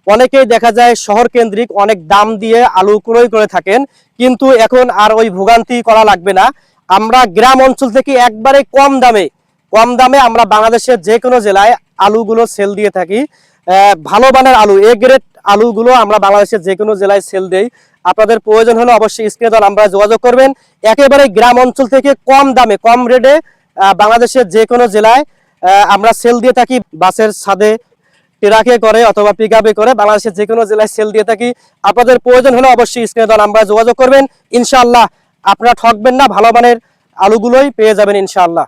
অনেকেই দেখা যায় শহর কেন্দ্রিক অনেক দাম দিয়ে আলু ক্রয় করে থাকেন, কিন্তু এখন আর ওই ভোগান্তি করা লাগবে না। আমরা গ্রাম অঞ্চল থেকে একবারে কম দামে আমরা বাংলাদেশের যে কোনো জেলায় আলুগুলো সেল দিয়ে থাকি। ভালো মানের আলু, এ গ্রেড আলুগুলো আমরা বাংলাদেশের যে কোনো জেলায় সেল দেই। আপনাদের প্রয়োজন হলে অবশ্যই স্ক্রিনে দেওয়া নাম্বারে যোগাযোগ করবেন। একেবারে গ্রাম অঞ্চল থেকে কম দামে কম রেটে বাংলাদেশের যে কোনো জেলায় আমরা সেল দিয়ে থাকি। বাসের ছাদে, ট্রাকে করে অথবা পিক আপে করে বাংলাদেশের যে কোনো জেলায় সেল দিয়ে থাকি। আপনাদের প্রয়োজন হলে অবশ্যই স্ক্রিনে দেওয়া নাম্বারে যোগাযোগ করবেন। ইনশাআল্লাহ আপনারা ঠকবেন না, ভালো মানের আলুগুলোই পেয়ে যাবেন ইনশাআল্লাহ।